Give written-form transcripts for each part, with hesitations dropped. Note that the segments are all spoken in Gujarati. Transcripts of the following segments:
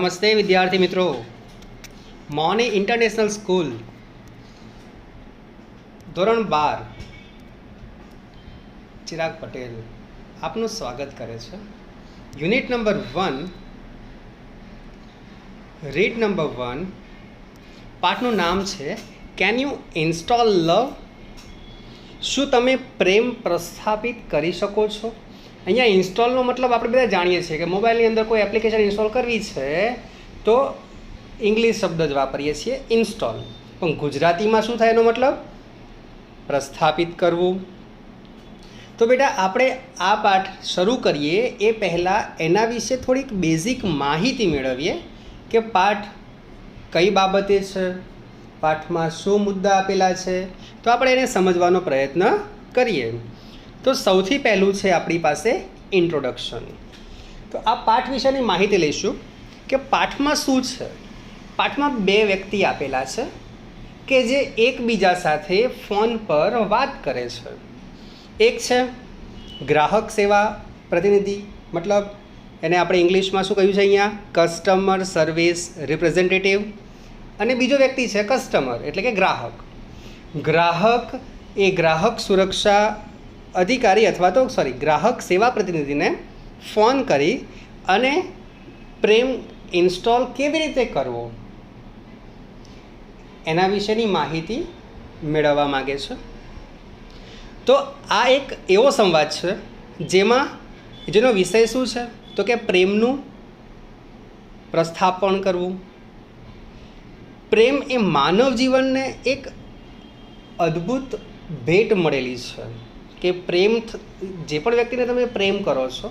નમસ્તે વિદ્યાર્થી મિત્રો, મૌની ઇન્ટરનેશનલ સ્કૂલ ધોરણ 12 ચિરાગ પટેલ આપનું સ્વાગત કરે છે. યુનિટ નંબર 1 રીડ નંબર 1 પાઠનું નામ છે કેન યુ ઇન્સ્ટોલ લવ. શું તમે પ્રેમ પ્રસ્થાપિત કરી શકો છો? અહીંયા ઇન્સ્ટોલનો મતલબ આપણે બધા જાણીએ છીએ કે મોબાઈલની અંદર કોઈ એપ્લિકેશન ઇન્સ્ટોલ કરવી છે તો ઇંગ્લિશ શબ્દ જ વાપરીએ છીએ ઇન્સ્ટોલ, પણ ગુજરાતીમાં શું થાય એનો મતલબ પ્રસ્થાપિત કરવું. તો બેટા આપણે આ પાઠ શરૂ કરીએ એ પહેલાં એના વિશે થોડીક બેઝિક માહિતી મેળવીએ કે પાઠ કઈ બાબતે છે, પાઠમાં શું મુદ્દા આપેલા છે, તો આપણે એને સમજવાનો પ્રયત્ન કરીએ. તો સૌથી પહેલું છે આપણી પાસે ઇન્ટ્રોડક્શન. તો આ પાઠ વિશેની માહિતી લઈશું કે પાઠમાં શું છે. પાઠમાં બે વ્યક્તિ આપેલા છે કે જે એકબીજા સાથે ફોન પર વાત કરે છે. એક છે ગ્રાહક સેવા પ્રતિનિધિ, મતલબ એને આપણે ઇંગ્લિશમાં શું કહ્યું છે અહીંયા કસ્ટમર સર્વિસ રિપ્રેઝેન્ટેટિવ, અને બીજો વ્યક્તિ છે કસ્ટમર એટલે કે ગ્રાહક. ગ્રાહક એ ગ્રાહક સુરક્ષા અધિકારી અથવા તો ગ્રાહક સેવા પ્રતિનિધિને ફોન કરી અને પ્રેમ ઇન્સ્ટોલ કેવી રીતે કરવો એના વિશેની માહિતી મેળવવા માગે છે. તો આ એક એવો સંવાદ છે જેનો વિષય શું છે તો કે પ્રેમનું પ્રસ્થાપન કરવું. પ્રેમ એ માનવ જીવનને એક અદ્ભુત ભેટ મળેલી છે કે પ્રેમ જે પણ વ્યક્તિને તમે પ્રેમ કરો છો,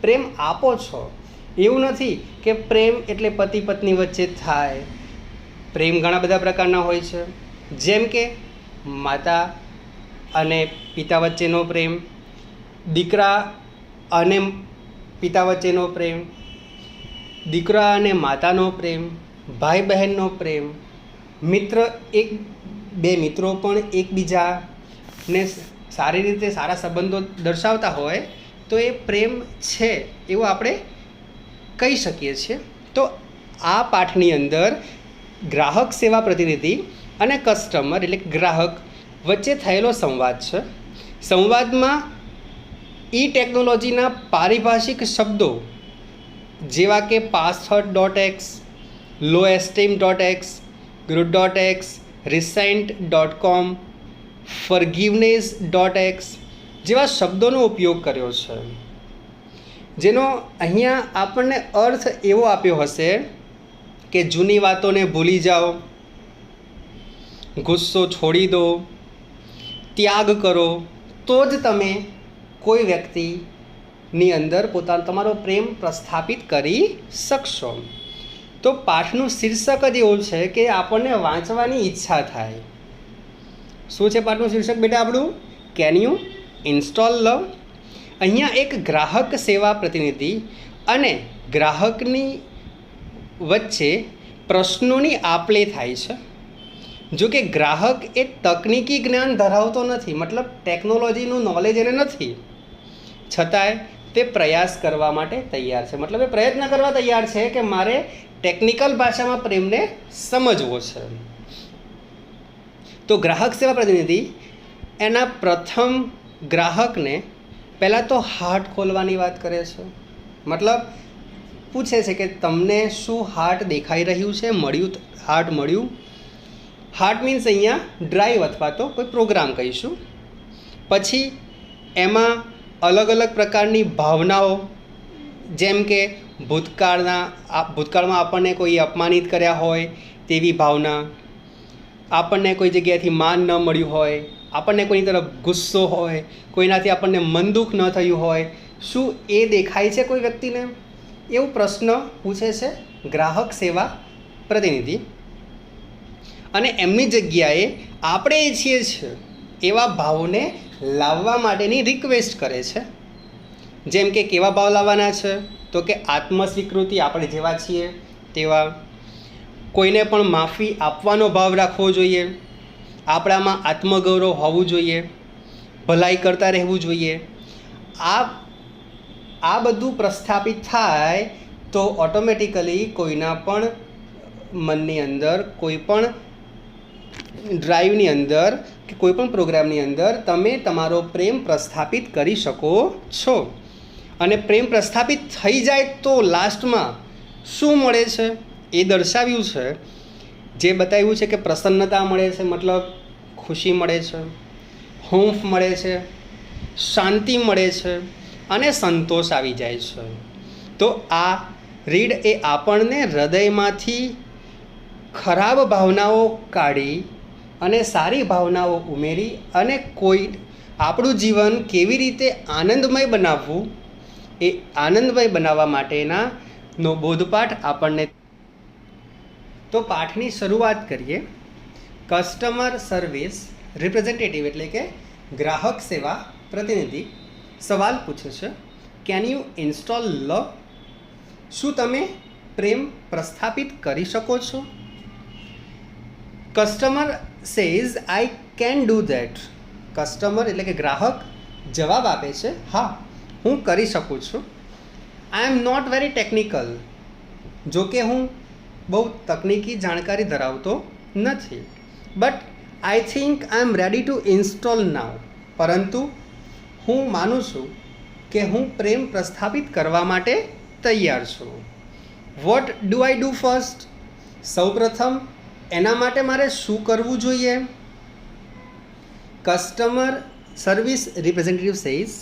પ્રેમ આપો છો, એવું નથી કે પ્રેમ એટલે પતિ પત્ની વચ્ચે થાય. પ્રેમ ઘણા બધા પ્રકારના હોય છે, જેમ કે માતા અને પિતા વચ્ચેનો પ્રેમ, દીકરા અને પિતા વચ્ચેનો પ્રેમ, દીકરા અને માતાનો પ્રેમ, ભાઈ બહેનનો પ્રેમ, બે મિત્રો પણ એકબીજાને સારી રીતે સારા સંબંધો દર્શાવતા હોય તો એ પ્રેમ છે એવું આપણે કહી શકીએ છીએ. તો આ પાઠની અંદર ગ્રાહક સેવા પ્રતિનિધિ અને કસ્ટમર એટલે ગ્રાહક વચ્ચે થયેલો સંવાદ છે. સંવાદમાં ટેકનોલોજીના પારિભાષિક શબ્દો જેવા કે password.x, lowesteem.x, good.x, recent.com, forgiveness.x જેવા શબ્દોનો ઉપયોગ કર્યો છે, જેનો અહીંયા આપણને અર્થ એવો આપ્યો હશે કે જૂની વાતોને ભૂલી જાઓ, ગુસ્સો છોડી દો, ત્યાગ કરો, તો જ તમે કોઈ વ્યક્તિની અંદર તમારો પ્રેમ પ્રસ્થાપિત કરી શકશો. તો પાઠનું શીર્ષક જ એવું છે કે આપણને વાંચવાની ઈચ્છા થાય. શું છે પાઠનું શીર્ષક બેટા આપણું? કેન યુ ઇન્સ્ટોલ લવ. અહીંયા એક ગ્રાહક સેવા પ્રતિનિધિ અને ગ્રાહકની વચ્ચે પ્રશ્નોની આપ-લે થાય છે. જો કે ગ્રાહક એ તકનીકી જ્ઞાન ધરાવતો નથી, મતલબ ટેકનોલોજીનું નોલેજ એને નથી, છતાંય તે પ્રયાસ કરવા માટે તૈયાર છે. મતલબ એ પ્રયત્ન કરવા તૈયાર છે કે મારે ટેકનિકલ ભાષામાં પ્રેમને સમજવો છે. તો ગ્રાહક સેવા પ્રતિનિધિ એના પ્રથમ ગ્રાહકને પહેલાં તો હાર્ટ ખોલવાની વાત કરે છે. મતલબ પૂછે છે કે તમને શું હાર્ટ દેખાઈ રહ્યું છે, હાર્ટ મળ્યું. હાર્ટ મીન્સ અહીંયા ડ્રાઈવ અથવા તો કોઈ પ્રોગ્રામ કહીશું. પછી એમાં અલગ અલગ પ્રકારની ભાવનાઓ, જેમ કે ભૂતકાળમાં આપણને કોઈ અપમાનિત કર્યા હોય તેવી ભાવના, આપણને કોઈ જગ્યાએથી માન ન મળ્યું હોય, આપણને કોઈની તરફ ગુસ્સો હોય, કોઈનાથી આપણને મન દુઃખ ન થયું હોય, શું એ દેખાય છે કોઈ વ્યક્તિને? એવું પ્રશ્ન પૂછે છે ગ્રાહક સેવા પ્રતિનિધિ. અને એમની જગ્યાએ આપણે ઈચ્છીએ છીએ એવા ભાવને લાવવા માટેની રિક્વેસ્ટ કરે છે. જેમ કે કેવા ભાવ લાવવાના છે તો કે આત્મસ્વીકૃતિ, આપણે જેવા છીએ તેવા. કોઈને પણ માફી આપવાનો ભાવ રાખવો જોઈએ, આપણામાં આત્મગૌરવ હોવું જોઈએ, ભલાઈ કરતા રહેવું જોઈએ. આ બધું પ્રસ્થાપિત થાય તો ઓટોમેટિકલી કોઈના પણ મનની અંદર, કોઈ પણ ડ્રાઈવની અંદર કે કોઈ પણ પ્રોગ્રામની અંદર તમે તમારો પ્રેમ પ્રસ્થાપિત કરી શકો છો. અને પ્રેમ પ્રસ્થાપિત થઈ જાય તો લાસ્ટમાં શું મળે છે એ દર્શાવ્યું છે. જે બતાવ્યું છે કે પ્રસન્નતા મળે છે, મતલબ ખુશી મળે છે, હૂંફ મળે છે, શાંતિ મળે છે અને સંતોષ આવી જાય છે. તો આ રીડ એ આપણને હૃદયમાંથી ખરાબ ભાવનાઓ કાઢી અને સારી ભાવનાઓ ઉમેરી અને કોઈ આપણું જીવન કેવી રીતે આનંદમય બનાવવું એ આનંદમય બનાવવા માટેનો બોધપાઠ આપણને. તો પાઠની શરૂઆત કરીએ. કસ્ટમર સર્વિસ રિપ્રેઝેન્ટેટિવ એટલે કે ગ્રાહક સેવા પ્રતિનિધિ સવાલ પૂછે છે, કેન યુ ઇન્સ્ટોલ લવ? શું તમે પ્રેમ પ્રસ્થાપિત કરી શકો છો? Customer says I can do that. Customer એટલે કે ગ્રાહક જવાબ આપે છે, હા હું કરી શકું છું. I am not very technical. જો કે હું બહુ તકનિકી જાણકારી ધરાવતો નથી. But I think I am ready to install now. પરંતુ હું માનું છું કે હું પ્રેમ પ્રસ્થાપિત કરવા માટે તૈયાર છું. What do I do first? સૌપ્રથમ એના માટે મારે શું કરવું જોઈએ? Customer service representative says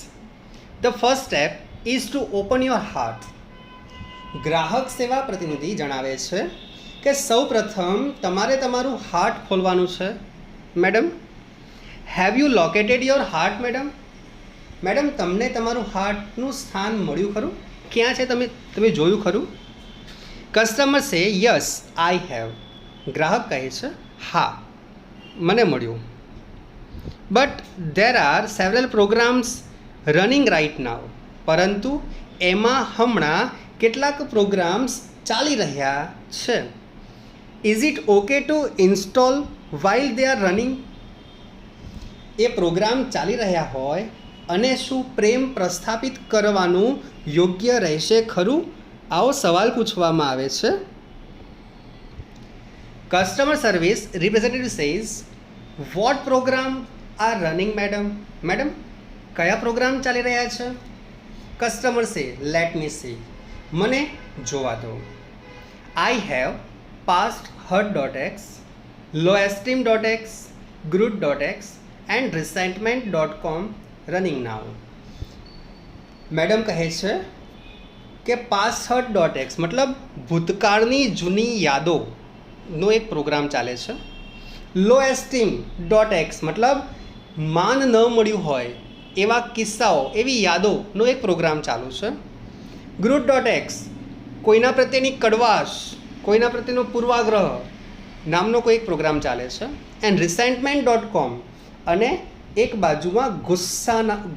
the first step is to open your heart. ગ્રાહક સેવા પ્રતિનિધિ જણાવે છે કે સૌપ્રથમ તમારે તમારું હાર્ટ ખોલવાનું છે. Madam, have you located your heart? Madam તમને તમારું હાર્ટનું સ્થાન મળ્યું ખરું? ક્યાં છે તમે જોયું ખરું? Customer say yes I have. ગ્રાહક કહે છે, હા મને મળ્યું. But there are several programs running right now. પરંતુ એમાં હમણાં કેટલાક પ્રોગ્રામ્સ ચાલી રહ્યા છે. Is it okay to install while they are running? એ પ્રોગ્રામ ચાલી રહ્યા હોય અને શું પ્રેમ પ્રસ્થાપિત કરવાનું યોગ્ય રહેશે ખરું? આવો સવાલ પૂછવામાં આવે છે. Customer service representative says what program are running madam કયા પ્રોગ્રામ ચાલી રહ્યા છે? કસ્ટમર સે લેટ મી સી. મને જોવા દો. I have past hurt.x, lowesteem.x, groot.x and resentment.com running now. Madam કહે છે કે pasthurt.x મતલબ ભૂતકાળની જૂની યાદોનો એક પ્રોગ્રામ ચાલે છે. lowesteem.x મતલબ માન ન મળ્યું હોય એવા કિસ્સાઓ, એવી યાદોનો એક પ્રોગ્રામ ચાલુ છે. groot.x કોઈના પ્રત્યેની કડવાશ, કોઈના પ્રત્યેનો પૂર્વાગ્રહ નામનો કોઈ એક પ્રોગ્રામ ચાલે છે. એન્ડ રિસેન્ટમેન્ટ.com અને એક બાજુમાં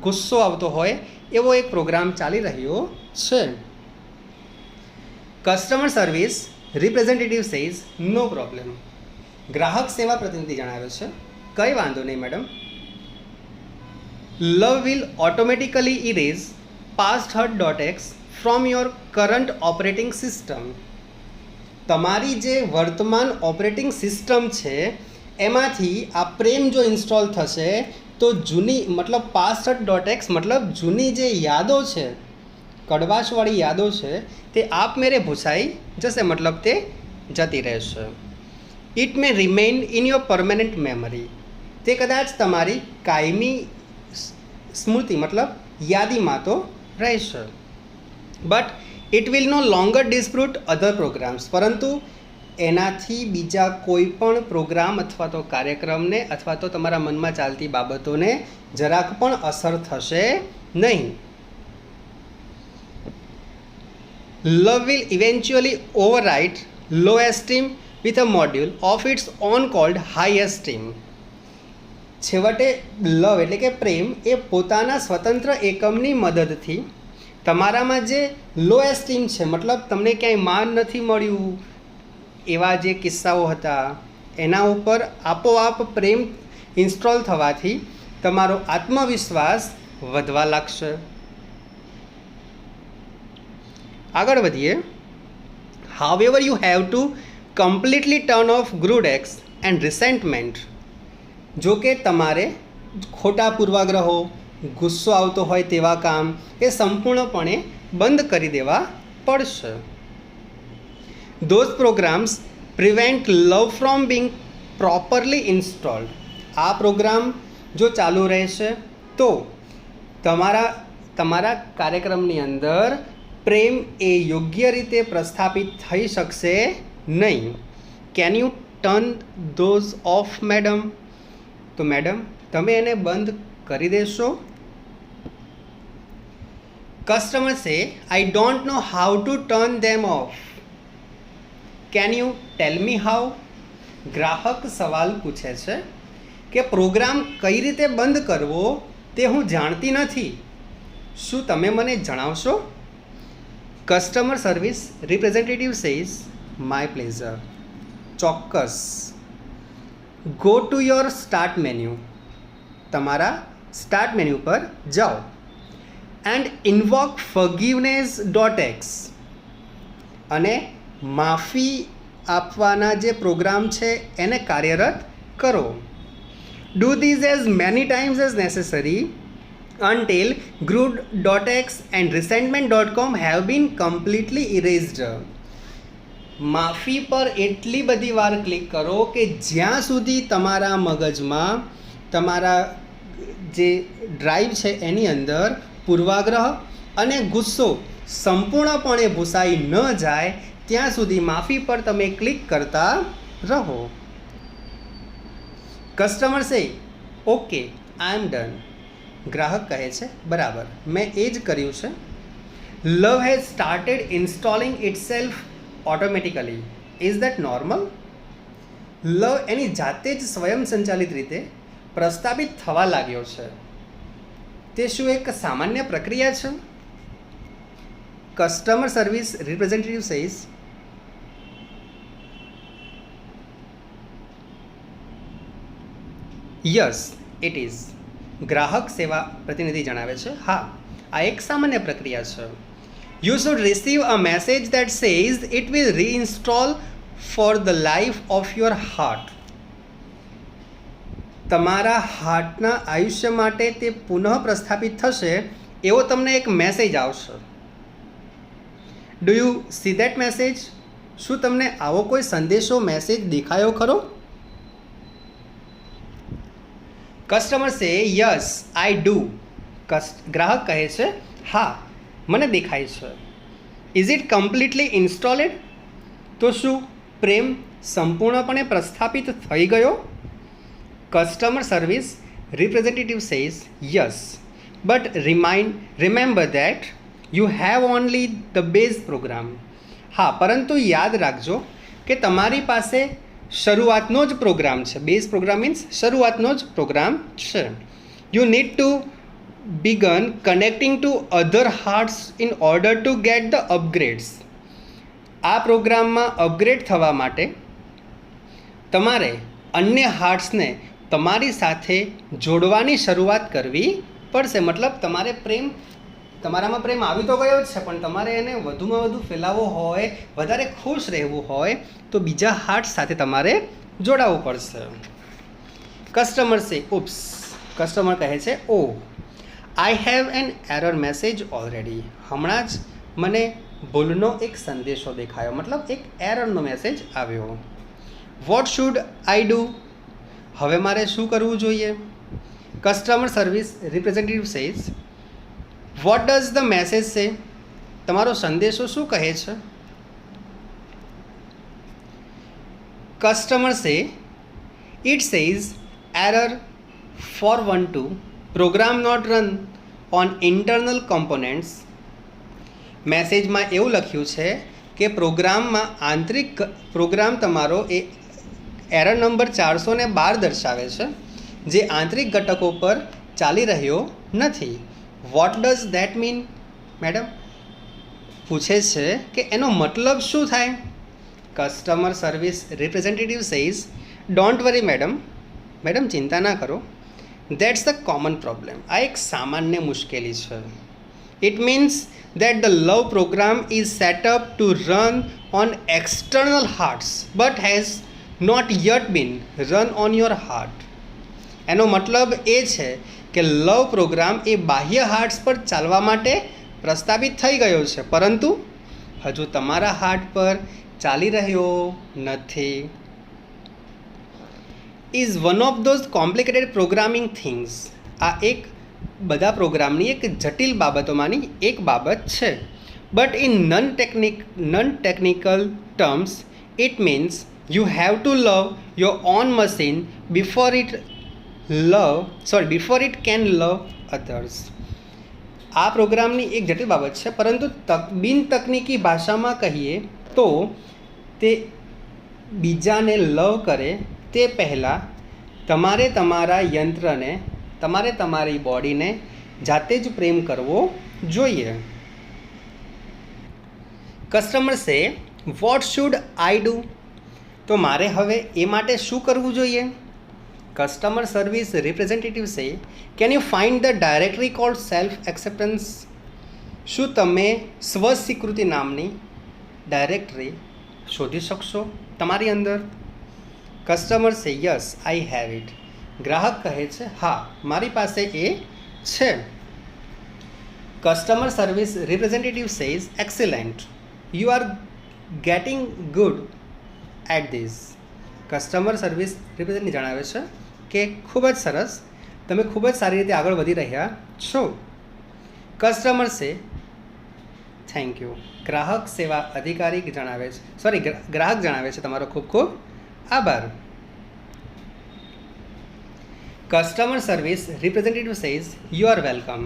ગુસ્સો આવતો હોય એવો એક પ્રોગ્રામ ચાલી રહ્યો છે. Customer service representative says no problem. ગ્રાહક સેવા પ્રતિનિધિ જણાવે છે, કંઈ વાંધો નહીં madam. Love will automatically erase pasthurt.x from your current operating system. તમારી જે વર્તમાન ઓપરેટિંગ સિસ્ટમ છે એમાંથી આ પ્રેમ જો ઇન્સ્ટોલ થશે તો જૂની મતલબ pasthurt.x મતલબ જૂની જે યાદો છે, કડવાશવાળી યાદો છે, તે આપમેળે ભૂસાઈ જશે, મતલબ તે જતી રહેશે. It may remain in your permanent memory. તે કદાચ તમારી કાયમી સ્મૃતિ મતલબ યાદીમાં તો રહેશે. But it will no longer dispute other programs. પરંતુ એનાથી બીજા કોઈ પણ પ્રોગ્રામ અથવા તો કાર્યક્રમને અથવા તો તમારા મનમાં ચાલતી બાબતોને જરાક પણ અસર થશે નહીં. Love will eventually overwrite low esteem with a module of its own called high esteem. છેવટે લવ એટલે કે પ્રેમ એ પોતાના સ્વતંત્ર એકમની મદદથી તમારામાં જે લો એસ્ટીમ છે, મતલબ તમને ક્યાંય માન નથી મળ્યું એવા જે કિસ્સાઓ હતા, એના ઉપર આપોઆપ પ્રેમ ઇન્સ્ટોલ થવાથી તમારો આત્મવિશ્વાસ વધવા લાગશે. આગળ વધીએ. However, you have to completely turn off grudex and resentment. જો કે તમારે ખોટા પૂર્વાગ્રહો, ગુસ્સો આવતો હોય તેવા કામ એ સંપૂર્ણપણે બંધ કરી દેવા પડશે. Those programs prevent love from being properly installed. આ પ્રોગ્રામ જો ચાલુ રહેશે તો તમારા કાર્યક્રમની અંદર પ્રેમ એ યોગ્ય રીતે પ્રસ્થાપિત થઈ શકશે નહીં. Can U turn those of madam? તો મેડમ તમે એને બંધ કરી દેશો? કસ્ટમર સે I don't know how to turn them of. Can you tell me how? ગ્રાહક સવાલ પૂછે છે કે પ્રોગ્રામ કઈ રીતે બંધ કરવો તે હું જાણતી નથી, શું તમે મને જણાવશો? Customer service representative says my pleasure. ચોક્કસ. Go to your start menu. તમારા સ્ટાર્ટ મેન્યુ પર જાઓ એન્ડ ઇન્વોક forgiveness.x અને માફી આપવાના જે પ્રોગ્રામ છે એને કાર્યરત કરો. Do this as many times as necessary until grude.x and resentment.com have been completely erased. માફી પર એટલી બધી વાર ક્લિક કરો કે જ્યાં સુધી તમારા મગજમાં તમારા જે ડ્રાઈવ છે એની અંદર પૂર્વાગ્રહ અને ગુસ્સો સંપૂર્ણપણે ભૂસાઈ ન જાય ત્યાં સુધી માફી પર તમે ક્લિક કરતા રહો. કસ્ટમર સે ઓકે આઈ એમ ડન. ગ્રાહક કહે છે બરાબર, મેં એ જ કર્યું છે. Love has started installing itself automatically. Is that normal? Love એની જાતે જ સ્વયં સંચાલિત રીતે પ્રસ્થાપિત થવા લાગ્યો છે. તે શું એક સામાન્ય પ્રક્રિયા છે? Customer service representative says yes it is. ગ્રાહક સેવા પ્રતિનિધિ જણાવે છે હા, આ એક સામાન્ય પ્રક્રિયા છે. You should receive a message that says it will reinstall for the life of your heart. તમારા હાર્ટના આયુષ્ય માટે તે પુનઃ પ્રસ્થાપિત થશે એવો તમને એક મેસેજ આવશે. Do you see that message? શું તમને આવો કોઈ સંદેશો મેસેજ દેખાયો ખરો? Customer say yes I do. ગ્રાહક કહે છે હા મને દેખાય છે. Is it completely installed? તો શું પ્રેમ સંપૂર્ણપણે પ્રસ્થાપિત થઈ ગયો? Customer service representative says yes but remember that you have only the base program. હા, પરંતુ યાદ રાખજો કે તમારી પાસે શરૂઆતનો જ પ્રોગ્રામ છે. બેઝ પ્રોગ્રામ મીન્સ શરૂઆતનો જ પ્રોગ્રામ છે. You need to began connecting to other hearts in order to get the અપગ્રેડ્સ. આ પ્રોગ્રામમાં અપગ્રેડ થવા માટે તમારે અન્ય હાર્ટ્સને તમારી સાથે જોડવાની શરૂઆત કરવી પડશે. મતલબ તમારામાં પ્રેમ આવી તો ગયો જ છે, પણ તમારે એને વધુમાં વધુ ફેલાવવો હોય, વધારે ખુશ રહેવું હોય તો બીજા હાર્ટ સાથે તમારે જોડાવવું પડશે. કસ્ટમર સે ઉપ્સ. કસ્ટમર કહે છે oh I have an error message already. હમણાં જ મને ભૂલનો એક સંદેશો દેખાયો, મતલબ એક એરરનો મેસેજ આવ્યો. What should I do? હવે મારે શું કરવું જોઈએ? Customer service representative says what does the message say? તમારો સંદેશો શું કહે છે? Customer say it says error 412 program not run on internal components. મેસેજમાં એવું લખ્યું છે કે પ્રોગ્રામ તમારો એ એરર નંબર 412 દર્શાવે છે, જે આંતરિક ઘટકો પર ચાલી રહ્યો નથી. What does that mean? Madam પૂછે છે કે એનો મતલબ શું થાય? Customer service representative says don't worry madam. Madam ચિંતા ના કરો, દેટ્સ ધ કોમન પ્રોબ્લેમ. આ એક સામાન્ય મુશ્કેલી છે. It means that the love program is set up to run on external hearts but has not yet been run on your heart. એનો મતલબ એ છે કે લવ પ્રોગ્રામ એ બાહ્ય હાર્ટ્સ પર ચાલવા માટે પ્રસ્તાવિત થઈ ગયો છે, પરંતુ હજુ તમારા હાર્ટ પર ચાલી રહ્યો નથી. Is one of those complicated programming things. આ એક બધા પ્રોગ્રામની એક જટિલ બાબતોમાંની એક બાબત છે. But in none technical terms it means you have to love your own machine before it can love others. આ પ્રોગ્રામની એક જટિલ બાબત છે, પરંતુ બિન તકનીકી ભાષામાં કહીએ તો તે બીજાને લવ કરે તે પહેલાં તમારે તમારા યંત્રને, તમારે તમારી બોડીને જાતે જ પ્રેમ કરવો જોઈએ. કસ્ટમર સે વોટ શુડ આઈ ડુ. તો મારે હવે એ માટે શું કરવું જોઈએ? કસ્ટમર સર્વિસ રિપ્રેઝેન્ટેટિવ સે can you find the directory cold self acceptance. શું તમે સ્વસ્વીકૃતિ નામની ડાયરેક્ટરી શોધી શકશો તમારી અંદર? Customer say yes I have it. ગ્રાહક કહે છે હા, મારી પાસે એ છે. Customer service representative says excellent, you are getting good at this. Customer service representative જણાવે છે કે ખૂબ જ સરસ, તમે ખૂબ જ સારી રીતે આગળ વધી રહ્યા છો. કસ્ટમર સે થેન્ક યુ. ગ્રાહક સેવા અધિકારી જણાવે છે, ગ્રાહક જણાવે છે તમારો ખૂબ ખૂબ આભાર. Customer service representative says you are welcome.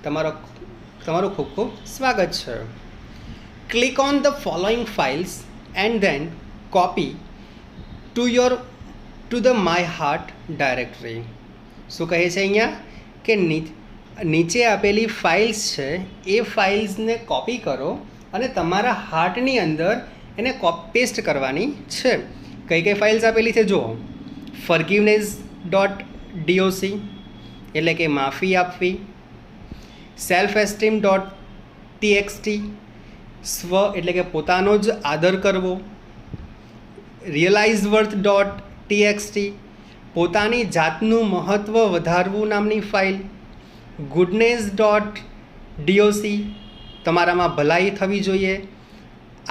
તમારું ખૂબ ખૂબ સ્વાગત છે. Click on the following files and then copy to the my heart directory. શું કહે છે અહીંયા કે નીચે આપેલી ફાઇલ્સ છે એ ફાઇલ્સને કોપી કરો અને તમારા હાર્ટની અંદર એને પેસ્ટ કરવાની છે. કઈ કઈ ફાઇલ્સ આપેલી છે જુઓ. forgiveness.doc એટલે કે માફી આપવી. સેલ્ફ એસ્ટીમ .txt સ્વ એટલે કે પોતાનો જ આદર કરવો. રિયલાઇઝ વર્થ .txt પોતાની જાતનું મહત્ત્વ વધારવું નામની ફાઇલ. goodness.doc તમારામાં ભલાઈ થવી જોઈએ.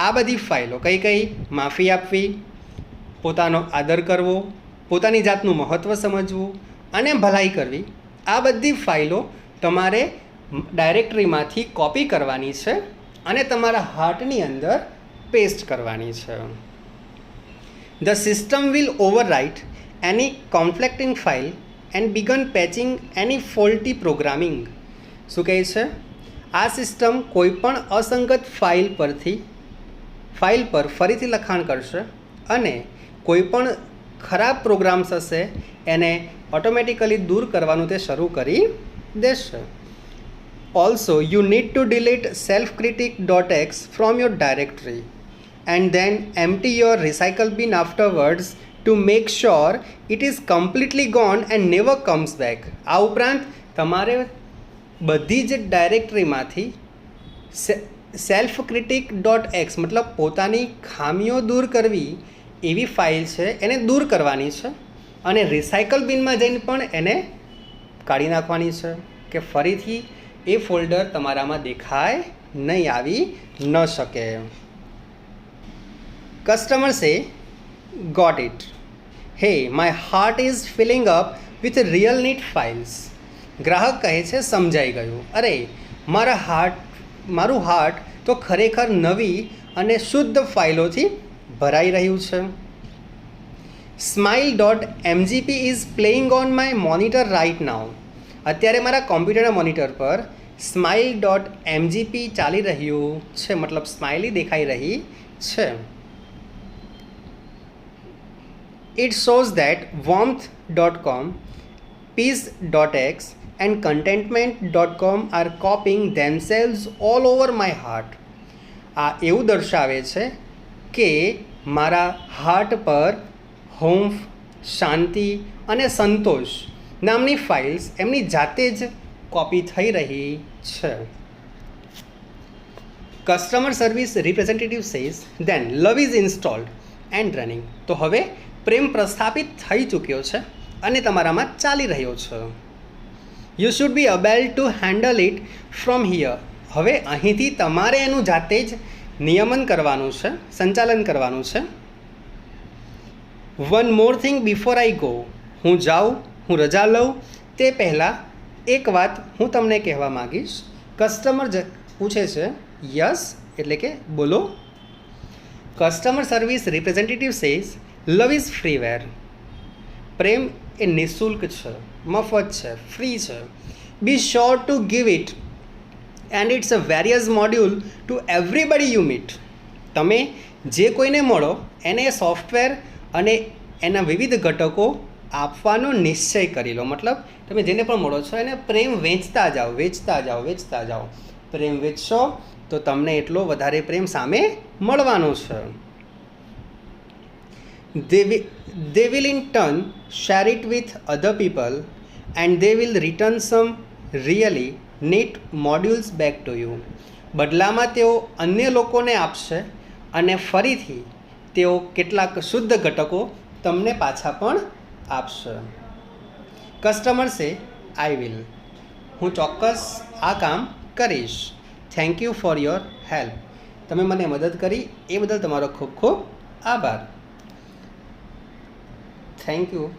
આ બધી ફાઇલો કઈ માફી આપવી, પોતાનો આદર કરવો, પોતાની જાતનું મહત્ત્વ સમજવું અને ભલાઈ કરવી, આ બધી ફાઇલો તમારે ડાયરેક્ટરીમાંથી કોપી કરવાની છે અને તમારા હાર્ટની અંદર પેસ્ટ કરવાની છે. The system will overwrite any conflicting file and begin patching any faulty programming. શું કહે છે? આ સિસ્ટમ કોઈપણ અસંગત ફાઇલ પર ફરીથી લખાણ કરશે અને કોઈપણ ખરાબ પ્રોગ્રામ્સ હશે એને ઓટોમેટિકલી દૂર કરવાનું તે શરૂ કરી દેશે. Also you need to delete selfcritic.x from your directory and then empty your recycle bin afterwards to make sure it is completely gone and never comes back. આ ઉપરાંત તમારે બધી જ ડાયરેક્ટરીમાંથી selfcritic.x મતલબ પોતાની ખામીઓ દૂર કરવી એવી ફાઇલ છે એને દૂર કરવાની છે અને રિસાયકલ બિનમાં જઈને પણ એને કાઢી નાખવાની છે કે ફરીથી એ ફોલ્ડર તમારામાં દેખાય નહીં, આવી ન શકે. Customer says got it. Hey my heart is filling up with real neat files. ગ્રાહક કહે છે સમજાઈ ગયું, અરે મારું હાર્ટ તો ખરેખર નવી અને શુદ્ધ ફાઇલોથી ભરાઈ રહ્યું છે. smile.mgp is playing on my monitor right now. અત્યારે મારા કોમ્પ્યુટરના મોનિટર પર smile.mgp ચાલી રહ્યું છે, મતલબ સ્માઇલી દેખાઈ રહી છે. It shows that warmth.com, peace.x and contentment.com are copying themselves all over my heart. આ એવું દર્શાવે છે કે મારા હાર્ટ પર હોમ્ફ, શાંતિ અને સંતોષ નામની ફાઇલ્સ એમની જાતે જ કોપી થઈ રહી છે. Customer service representative says then love is installed and running. તો હવે પ્રેમ પ્રસ્થાપિત થઈ ચૂક્યો છે અને તમારામાં ચાલી રહ્યો છે. You should be able to handle it from here. હવે અહીંથી તમારે એનું જાતે જ નિયમન કરવાનું છે, સંચાલન કરવાનું છે. One more thing before I go. હું જાઉં, હું રજા લઉં તે પહેલાં એક વાત હું તમને કહેવા માગીશ. કસ્ટમર પૂછે છે યસ એટલે કે બોલો. Customer service representative says love is freeware. પ્રેમ એ નિઃશુલ્ક છે, મફત છે, ફ્રી છે. Be sure to give it and its a various module to everybody you meet. તમે જે કોઈને મળો એને સોફ્ટવેર અને એના વિવિધ ઘટકો આપવાનો નિશ્ચય કરી લો. મતલબ તમે જેને પણ મળો છો એને પ્રેમ વેચતા જાઓ, વેચતા જાઓ, વેચતા જાઓ. પ્રેમ વેચશો તો તમને એટલો વધારે પ્રેમ સામે મળવાનો છે. they will in turn share it with other people and they will return some really neat modules back to you. બદલામાં તેઓ અન્ય લોકોને આપશે અને ફરીથી તેઓ કેટલાક શુદ્ધ ઘટકો તમને પાછા પણ આપશે. કસ્ટમર સે આઈ વિલ. હું ચોક્કસ આ કામ કરીશ. Thank you for your help. તમે મને મદદ કરી એ બદલ તમારો ખૂબ ખૂબ આભાર. Thank you.